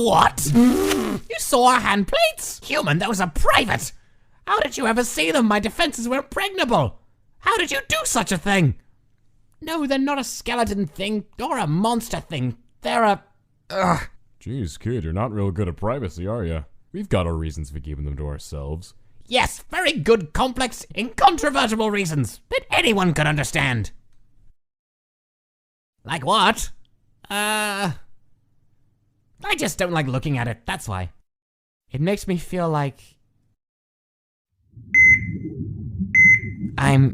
What? You saw our handplates? Human, those are private. How did you ever see them? My defenses were impregnable. How did you do such a thing? No, they're not a skeleton thing or a monster thing. They're a... Ugh. Jeez, kid, you're not real good at privacy, are you? We've got our reasons for keeping them to ourselves. Yes, very good, complex, incontrovertible reasons that anyone could understand. Like what? I just don't like looking at it, that's why. It makes me feel like... I'm...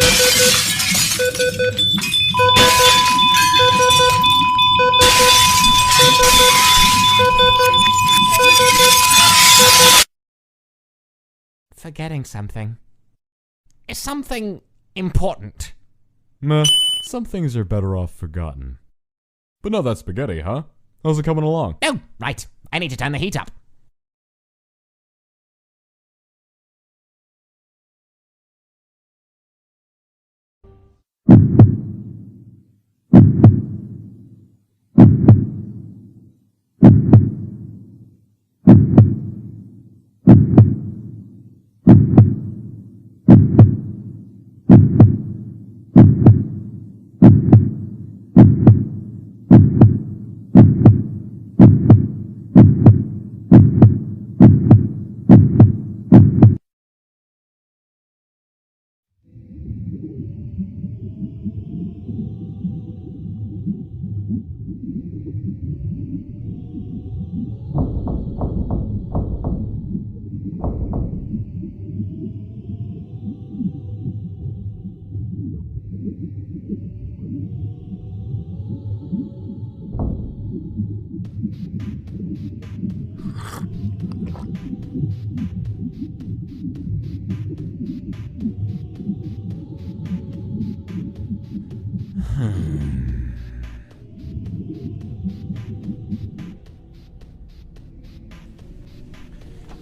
forgetting something. Is something important? Meh, some things are better off forgotten. But not that spaghetti, huh? How's it coming along? Oh, right. I need to turn the heat up.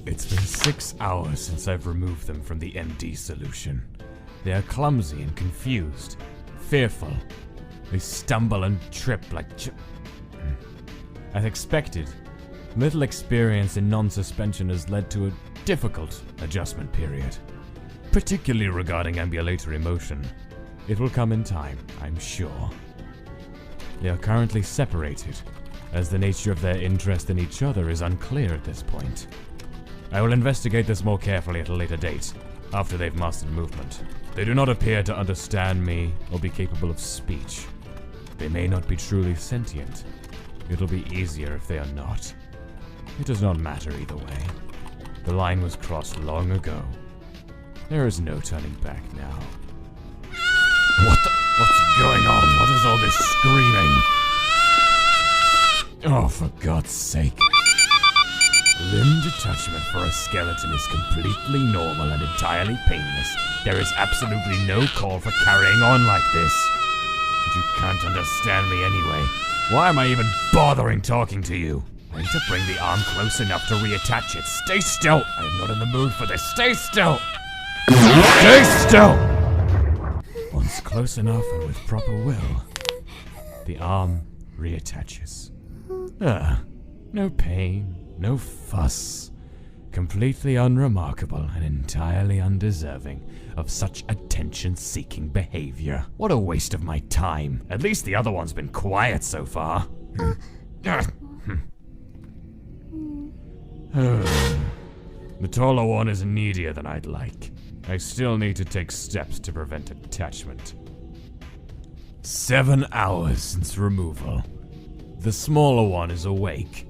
It's been 6 hours since I've removed them from the MD solution. They are clumsy and confused, fearful. They stumble and trip like As expected, little experience in non-suspension has led to a difficult adjustment period, particularly regarding ambulatory motion. It will come in time, I'm sure. They are currently separated, as the nature of their interest in each other is unclear at this point. I will investigate this more carefully at a later date, after they've mastered movement. They do not appear to understand me or be capable of speech. They may not be truly sentient. It'll be easier if they are not. It does not matter either way. The line was crossed long ago. There is no turning back now. What's going on? What is all this screaming? Oh, for God's sake. Limb detachment for a skeleton is completely normal and entirely painless. There is absolutely no call for carrying on like this. But you can't understand me anyway. Why am I even bothering talking to you? I need to bring the arm close enough to reattach it. Stay still! I am not in the mood for this. Stay still! Stay still! Once close enough and with proper will, the arm reattaches. No pain, no fuss. Completely unremarkable and entirely undeserving of such attention-seeking behavior. What a waste of my time. At least the other one's been quiet so far. The taller one is needier than I'd like. I still need to take steps to prevent attachment. 7 hours since removal. The smaller one is awake.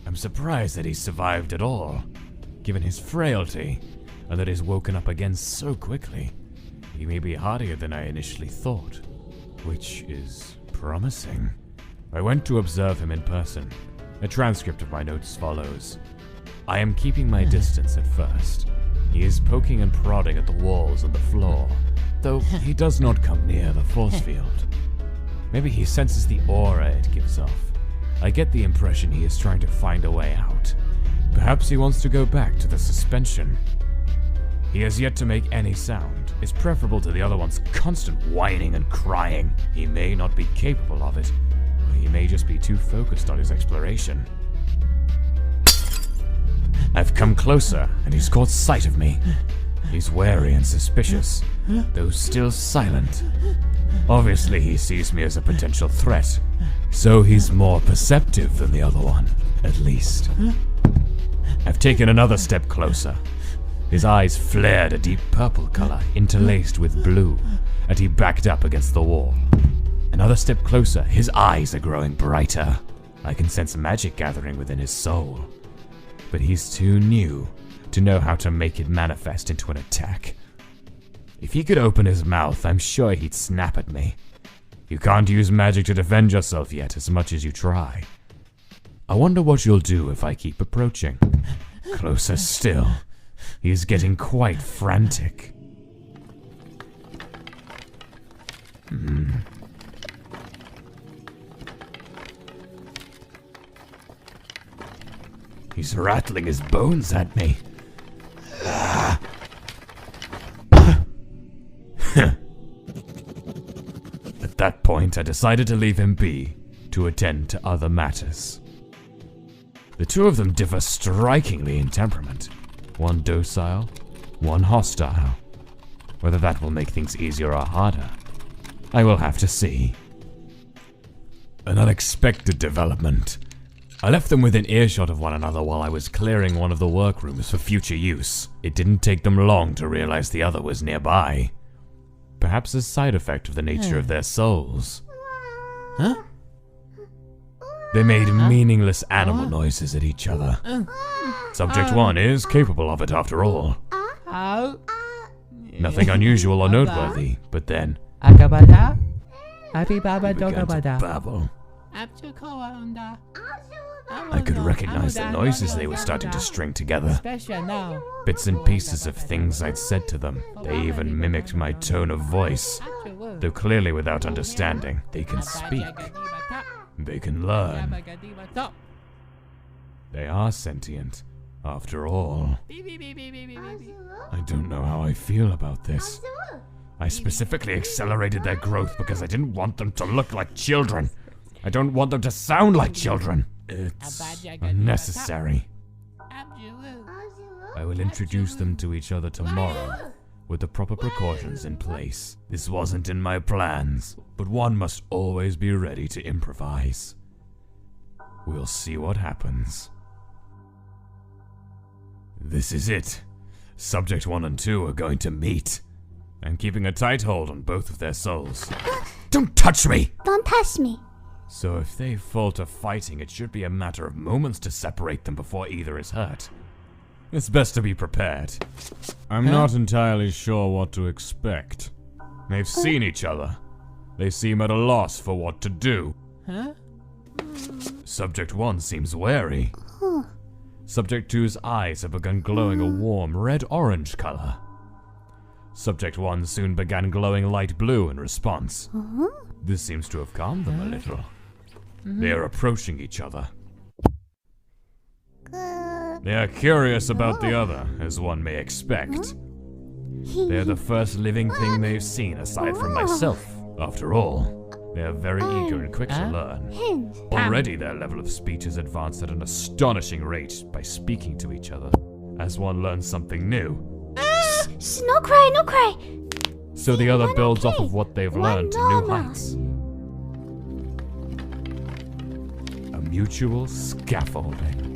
I'm surprised that he survived at all, given his frailty, and that he's woken up again so quickly. He may be hardier than I initially thought, which is promising. I went to observe him in person. A transcript of my notes follows. I am keeping my distance at first. He is poking and prodding at the walls and the floor, though he does not come near the force field. Maybe he senses the aura it gives off. I get the impression he is trying to find a way out. Perhaps he wants to go back to the suspension. He has yet to make any sound. It's preferable to the other one's constant whining and crying. He may not be capable of it, or he may just be too focused on his exploration. I've come closer, and he's caught sight of me. He's wary and suspicious, though still silent. Obviously, he sees me as a potential threat, so he's more perceptive than the other one, at least. I've taken another step closer. His eyes flared a deep purple color, interlaced with blue, and he backed up against the wall. Another step closer, his eyes are growing brighter. I can sense magic gathering within his soul. But he's too new to know how to make it manifest into an attack. If he could open his mouth, I'm sure he'd snap at me. You can't use magic to defend yourself yet, as much as you try. I wonder what you'll do if I keep approaching. Closer still. He's getting quite frantic. He's rattling his bones at me. At that point, I decided to leave him be, to attend to other matters. The two of them differ strikingly in temperament. One docile, one hostile. Whether that will make things easier or harder, I will have to see. An unexpected development. I left them within earshot of one another while I was clearing one of the workrooms for future use. It didn't take them long to realize the other was nearby. Perhaps a side effect of the nature of their souls. Huh? They made meaningless animal noises at each other. Subject 1 is capable of it after all. Nothing unusual or noteworthy, but then they began to babble. I could recognize the noises they were starting to string together. Bits and pieces of things I'd said to them. They even mimicked my tone of voice. Though clearly without understanding, they can speak. They can learn. They are sentient, after all. I don't know how I feel about this. I specifically accelerated their growth because I didn't want them to look like children. I don't want them to sound like children. It's unnecessary. I will introduce them to each other tomorrow, with the proper precautions in place. This wasn't in my plans, but one must always be ready to improvise. We'll see what happens. This is it. Subject 1 and 2 are going to meet. I'm keeping a tight hold on both of their souls. Don't touch me! Don't touch me. So if they fall to fighting, it should be a matter of moments to separate them before either is hurt. It's best to be prepared. I'm not entirely sure what to expect. They've seen each other. They seem at a loss for what to do. Subject 1 seems wary. Subject 2's eyes have begun glowing a warm red-orange color. Subject 1 soon began glowing light blue in response. This seems to have calmed them a little. They are approaching each other. They are curious about the other, as one may expect. They are the first living thing they've seen aside from myself. After all, they are very eager and quick to learn. Already their level of speech has advanced at an astonishing rate by speaking to each other. As one learns something new, Shh, no cry, no cry. so the other builds off of what they've learned to new heights. A mutual scaffolding.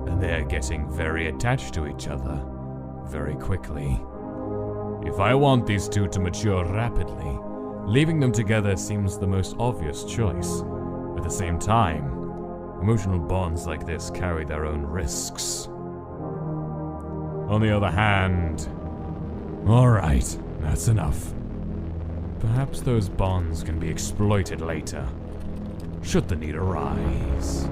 And they are getting very attached to each other, very quickly. If I want these two to mature rapidly, leaving them together seems the most obvious choice. At the same time, emotional bonds like this carry their own risks. On the other hand, alright, that's enough. Perhaps those bonds can be exploited later, should the need arise.